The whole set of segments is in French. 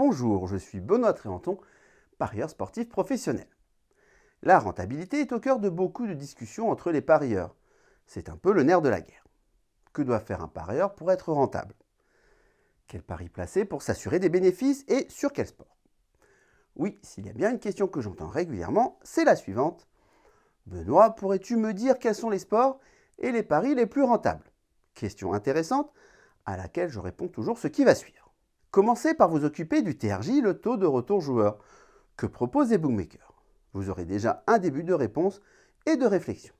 Bonjour, je suis Benoît Tréanton, parieur sportif professionnel. La rentabilité est au cœur de beaucoup de discussions entre les parieurs. C'est un peu le nerf de la guerre. Que doit faire un parieur pour être rentable? Quel pari placer pour s'assurer des bénéfices et sur quel sport? Oui, s'il y a bien une question que j'entends régulièrement, c'est la suivante. Benoît, pourrais-tu me dire quels sont les sports et les paris les plus rentables? Question intéressante à laquelle je réponds toujours ce qui va suivre. Commencez par vous occuper du TRJ, le taux de retour joueur, que proposent les bookmakers. Vous aurez déjà un début de réponse et de réflexion.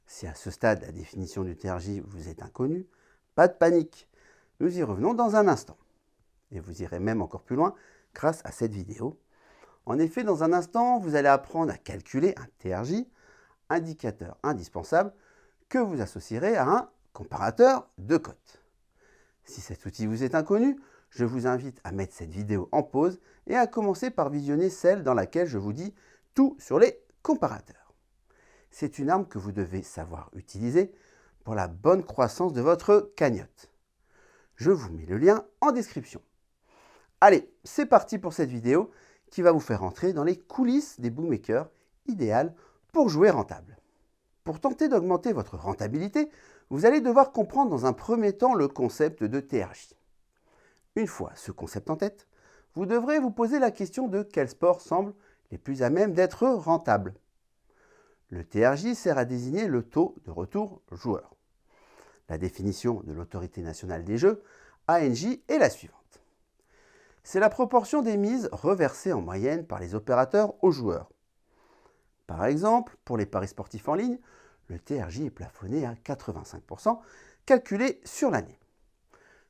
Si à ce stade la définition du TRJ vous est inconnue, pas de panique. Nous y revenons dans un instant. Et vous irez même encore plus loin grâce à cette vidéo. En effet, dans un instant, vous allez apprendre à calculer un TRJ, indicateur indispensable, que vous associerez à un comparateur de cotes. Si cet outil vous est inconnu, je vous invite à mettre cette vidéo en pause et à commencer par visionner celle dans laquelle je vous dis tout sur les comparateurs. C'est une arme que vous devez savoir utiliser pour la bonne croissance de votre cagnotte. Je vous mets le lien en description. Allez, c'est parti pour cette vidéo qui va vous faire entrer dans les coulisses des bookmakers idéales pour jouer rentable. Pour tenter d'augmenter votre rentabilité, vous allez devoir comprendre dans un premier temps le concept de TRJ. Une fois ce concept en tête, vous devrez vous poser la question de quels sports semblent les plus à même d'être rentables. Le TRJ sert à désigner le taux de retour joueur. La définition de l'Autorité nationale des jeux, ANJ, est la suivante. C'est la proportion des mises reversées en moyenne par les opérateurs aux joueurs. Par exemple, pour les paris sportifs en ligne, le TRJ est plafonné à 85%, calculé sur l'année.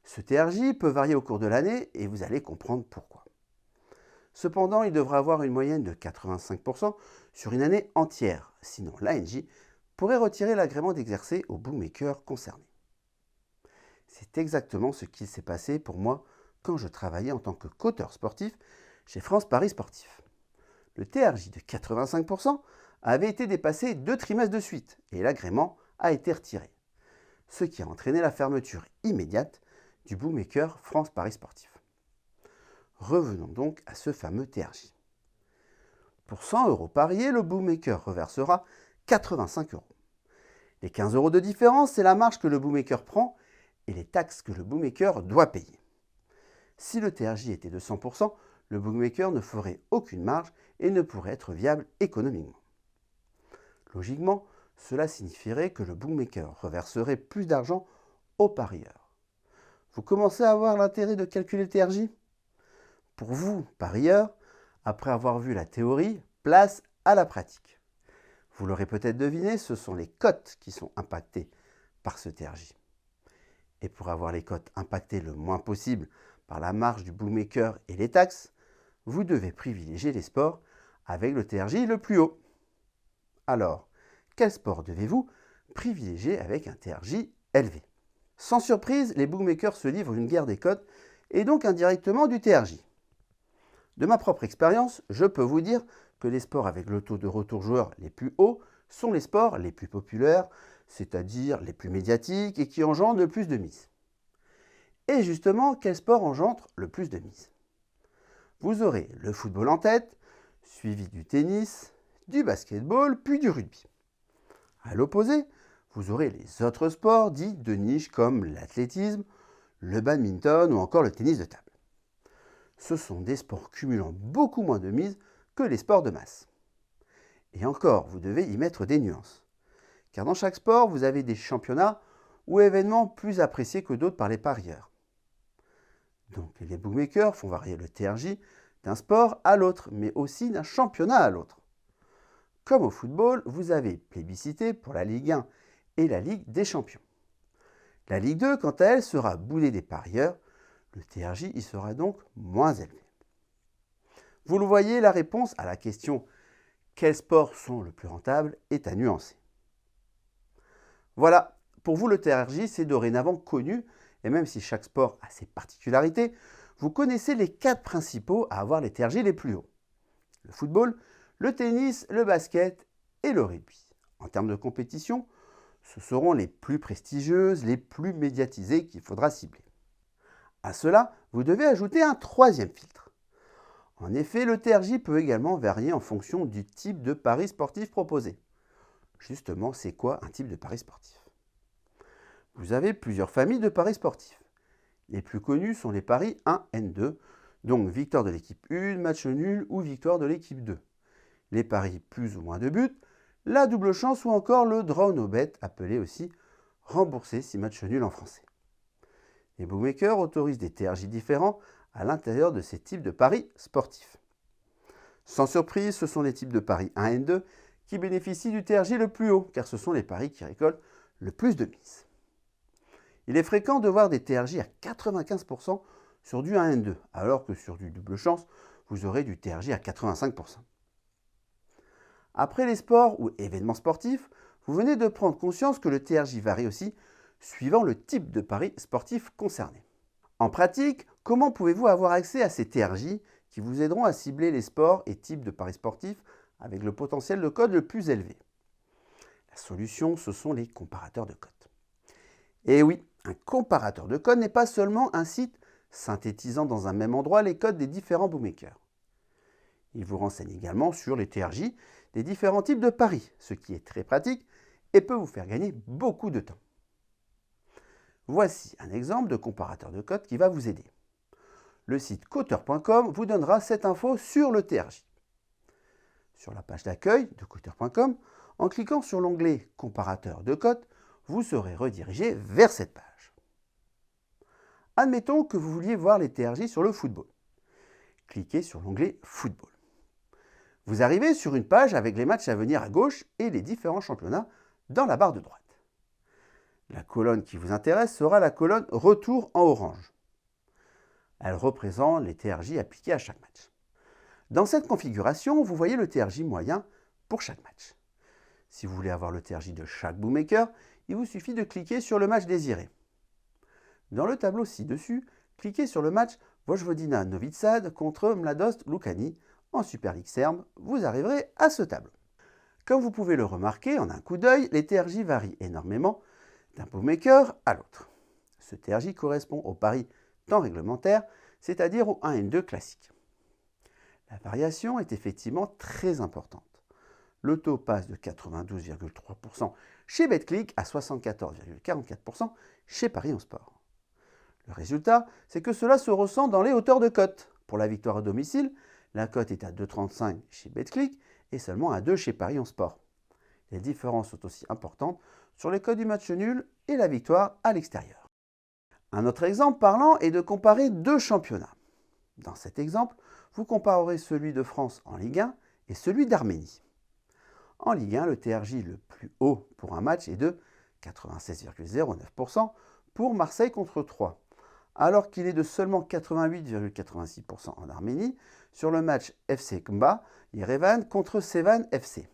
Ce TRJ peut varier au cours de l'année et vous allez comprendre pourquoi. Cependant, il devra avoir une moyenne de 85% sur une année entière, sinon l'ANJ pourrait retirer l'agrément d'exercer aux bookmakers concernés. C'est exactement ce qui s'est passé pour moi quand je travaillais en tant que coteur sportif chez France Paris Sportif. Le TRJ de 85% avait été dépassé 2 trimestres de suite et l'agrément a été retiré, ce qui a entraîné la fermeture immédiate du bookmaker France Paris Sportif. Revenons donc à ce fameux TRJ. Pour 100 € pariés, le bookmaker reversera 85 €. Les 15 € de différence, c'est la marge que le bookmaker prend et les taxes que le bookmaker doit payer. Si le TRJ était de 100%, le bookmaker ne ferait aucune marge et ne pourrait être viable économiquement. Logiquement, cela signifierait que le bookmaker reverserait plus d'argent aux parieurs. Vous commencez à voir l'intérêt de calculer le TRJ? Pour vous, parieurs, après avoir vu la théorie, place à la pratique. Vous l'aurez peut-être deviné, ce sont les cotes qui sont impactées par ce TRJ. Et pour avoir les cotes impactées le moins possible par la marge du bookmaker et les taxes, vous devez privilégier les sports avec le TRJ le plus haut. Alors, quel sport devez-vous privilégier avec un TRJ élevé? Sans surprise, les bookmakers se livrent une guerre des cotes et donc indirectement du TRJ. De ma propre expérience, je peux vous dire que les sports avec le taux de retour joueur les plus hauts sont les sports les plus populaires, c'est-à-dire les plus médiatiques et qui engendrent le plus de mises. Et justement, quel sport engendre le plus de mises? Vous aurez le football en tête, suivi du tennis, du basketball, puis du rugby. À l'opposé, vous aurez les autres sports dits de niche comme l'athlétisme, le badminton ou encore le tennis de table. Ce sont des sports cumulant beaucoup moins de mises que les sports de masse. Et encore, vous devez y mettre des nuances. Car dans chaque sport, vous avez des championnats ou événements plus appréciés que d'autres par les parieurs. Donc les bookmakers font varier le TRJ d'un sport à l'autre, mais aussi d'un championnat à l'autre. Comme au football, vous avez plébiscité pour la Ligue 1 et la Ligue des Champions. La Ligue 2, quant à elle, sera boudée des parieurs. Le TRJ y sera donc moins élevé. Vous le voyez, la réponse à la question « Quels sports sont le plus rentables ?» est à nuancer. Voilà, pour vous le TRJ, c'est dorénavant connu, et même si chaque sport a ses particularités, vous connaissez les 4 principaux à avoir les TRJ les plus hauts. Le football, le tennis, le basket et le rugby. En termes de compétition, ce seront les plus prestigieuses, les plus médiatisées qu'il faudra cibler. À cela, vous devez ajouter un troisième filtre. En effet, le TRJ peut également varier en fonction du type de pari sportif proposé. Justement, c'est quoi un type de pari sportif? Vous avez plusieurs familles de paris sportifs. Les plus connus sont les paris 1N2, donc victoire de l'équipe 1, match nul ou victoire de l'équipe 2. Les paris plus ou moins de buts, la double chance ou encore le draw no bet, appelé aussi remboursé si match nul en français. Les bookmakers autorisent des TRJ différents à l'intérieur de ces types de paris sportifs. Sans surprise, ce sont les types de paris 1N2 qui bénéficient du TRJ le plus haut, car ce sont les paris qui récoltent le plus de mises. Il est fréquent de voir des TRJ à 95% sur du 1N2, alors que sur du double chance, vous aurez du TRJ à 85%. Après les sports ou événements sportifs, vous venez de prendre conscience que le TRJ varie aussi suivant le type de pari sportif concerné. En pratique, comment pouvez-vous avoir accès à ces TRJ qui vous aideront à cibler les sports et types de paris sportifs avec le potentiel de code le plus élevé? La solution, ce sont les comparateurs de codes. Et oui, un comparateur de codes n'est pas seulement un site synthétisant dans un même endroit les codes des différents bookmakers. Il vous renseigne également sur les TRJ des différents types de paris, ce qui est très pratique et peut vous faire gagner beaucoup de temps. Voici un exemple de comparateur de codes qui va vous aider. Le site coteur.com vous donnera cette info sur le TRJ. Sur la page d'accueil de coteur.com, en cliquant sur l'onglet comparateur de codes, vous serez redirigé vers cette page. Admettons que vous vouliez voir les TRJ sur le football. Cliquez sur l'onglet Football. Vous arrivez sur une page avec les matchs à venir à gauche et les différents championnats dans la barre de droite. La colonne qui vous intéresse sera la colonne Retour en orange. Elle représente les TRJ appliqués à chaque match. Dans cette configuration, vous voyez le TRJ moyen pour chaque match. Si vous voulez avoir le TRJ de chaque bookmaker, il vous suffit de cliquer sur le match désiré. Dans le tableau ci-dessus, cliquez sur le match Vojvodina Novi Sad contre Mladost Lucani en Super League Serbe. Vous arriverez à ce tableau. Comme vous pouvez le remarquer en un coup d'œil, les TRJ varient énormément d'un bookmaker à l'autre. Ce TRJ correspond au pari temps réglementaire, c'est-à-dire au 1N2 classique. La variation est effectivement très importante. Le taux passe de 92,3% chez BetClick à 74,44% chez Paris en Sport. Le résultat, c'est que cela se ressent dans les hauteurs de cote. Pour la victoire à domicile, la cote est à 2,35 chez BetClick et seulement à 2 chez Paris en Sport. Les différences sont aussi importantes sur les cotes du match nul et la victoire à l'extérieur. Un autre exemple parlant est de comparer deux championnats. Dans cet exemple, vous comparerez celui de France en Ligue 1 et celui d'Arménie. En Ligue 1, le TRJ le plus haut pour un match est de 96,09% pour Marseille contre Troyes, alors qu'il est de seulement 88,86% en Arménie sur le match FC Kmba Yerevan contre Sevan FC.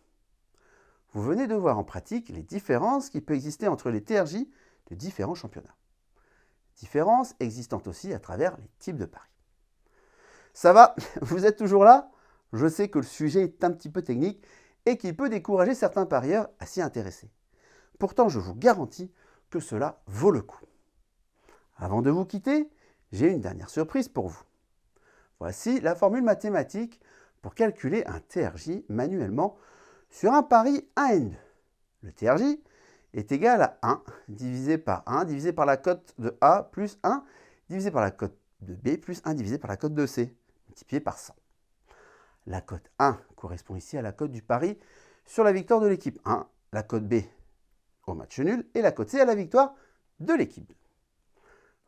Vous venez de voir en pratique les différences qui peuvent exister entre les TRJ de différents championnats. Différences existantes aussi à travers les types de paris. Ça va, vous êtes toujours là? Je sais que le sujet est un petit peu technique et qu'il peut décourager certains parieurs à s'y intéresser. Pourtant, je vous garantis que cela vaut le coup. Avant de vous quitter, j'ai une dernière surprise pour vous. Voici la formule mathématique pour calculer un TRJ manuellement sur un pari 1N2. Le TRJ est égal à 1 divisé par 1 divisé par la cote de A plus 1 divisé par la cote de B plus 1 divisé par la cote de C, multiplié par 100. La cote 1 correspond ici à la cote du pari sur la victoire de l'équipe 1, la cote B au match nul et la cote C à la victoire de l'équipe 2.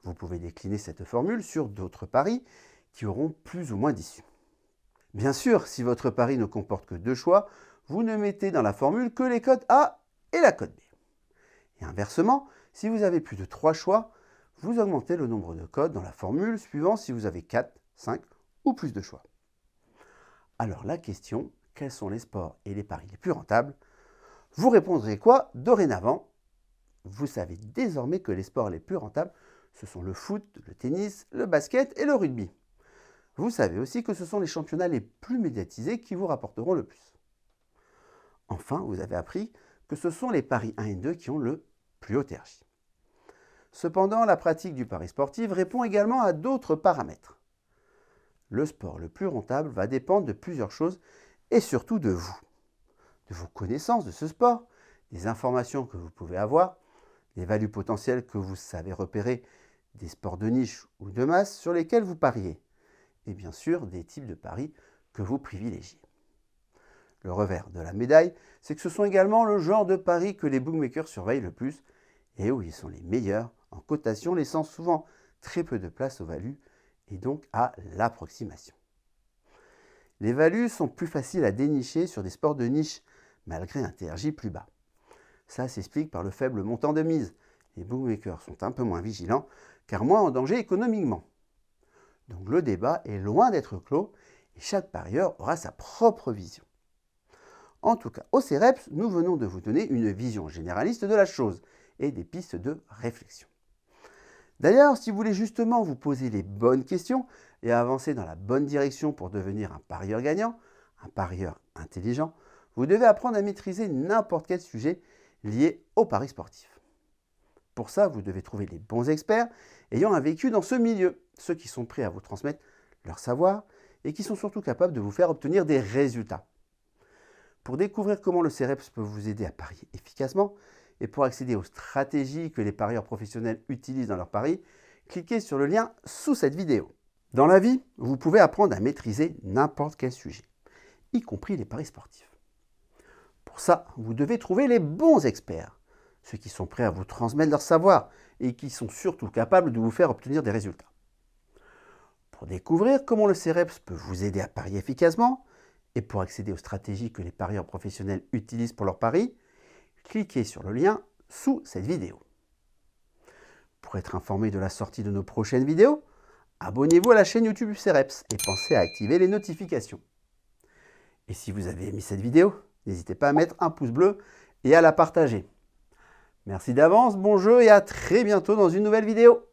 Vous pouvez décliner cette formule sur d'autres paris qui auront plus ou moins d'issue. Bien sûr, si votre pari ne comporte que deux choix, vous ne mettez dans la formule que les cotes A et la cote B. Et inversement, si vous avez plus de 3 choix, vous augmentez le nombre de cotes dans la formule suivant si vous avez 4, 5 ou plus de choix. Alors la question, quels sont les sports et les paris les plus rentables? Vous répondrez quoi dorénavant? Vous savez désormais que les sports les plus rentables, ce sont le foot, le tennis, le basket et le rugby. Vous savez aussi que ce sont les championnats les plus médiatisés qui vous rapporteront le plus. Enfin, vous avez appris que ce sont les paris 1 et 2 qui ont le plus haut TRJ. Cependant, la pratique du pari sportif répond également à d'autres paramètres. Le sport le plus rentable va dépendre de plusieurs choses et surtout de vous, de vos connaissances de ce sport, des informations que vous pouvez avoir, des values potentielles que vous savez repérer, des sports de niche ou de masse sur lesquels vous pariez, et bien sûr des types de paris que vous privilégiez. Le revers de la médaille, c'est que ce sont également le genre de paris que les bookmakers surveillent le plus et où ils sont les meilleurs en cotation, laissant souvent très peu de place aux values et donc à l'approximation. Les values sont plus faciles à dénicher sur des sports de niche, malgré un TRJ plus bas. Ça s'explique par le faible montant de mise. Les bookmakers sont un peu moins vigilants, car moins en danger économiquement. Donc le débat est loin d'être clos, et chaque parieur aura sa propre vision. En tout cas, au CEREPS, nous venons de vous donner une vision généraliste de la chose et des pistes de réflexion. D'ailleurs, si vous voulez justement vous poser les bonnes questions et avancer dans la bonne direction pour devenir un parieur gagnant, un parieur intelligent, vous devez apprendre à maîtriser n'importe quel sujet lié au pari sportif. Pour ça, vous devez trouver les bons experts ayant un vécu dans ce milieu, ceux qui sont prêts à vous transmettre leur savoir et qui sont surtout capables de vous faire obtenir des résultats. Pour découvrir comment le CEREPS peut vous aider à parier efficacement et pour accéder aux stratégies que les parieurs professionnels utilisent dans leurs paris, cliquez sur le lien sous cette vidéo. Dans la vie, vous pouvez apprendre à maîtriser n'importe quel sujet, y compris les paris sportifs. Pour ça, vous devez trouver les bons experts, ceux qui sont prêts à vous transmettre leur savoir et qui sont surtout capables de vous faire obtenir des résultats. Pour découvrir comment le CEREPS peut vous aider à parier efficacement et pour accéder aux stratégies que les parieurs professionnels utilisent pour leurs paris, cliquez sur le lien sous cette vidéo. Pour être informé de la sortie de nos prochaines vidéos, abonnez-vous à la chaîne YouTube du CEREPS et pensez à activer les notifications. Et si vous avez aimé cette vidéo, n'hésitez pas à mettre un pouce bleu et à la partager. Merci d'avance, bon jeu et à très bientôt dans une nouvelle vidéo.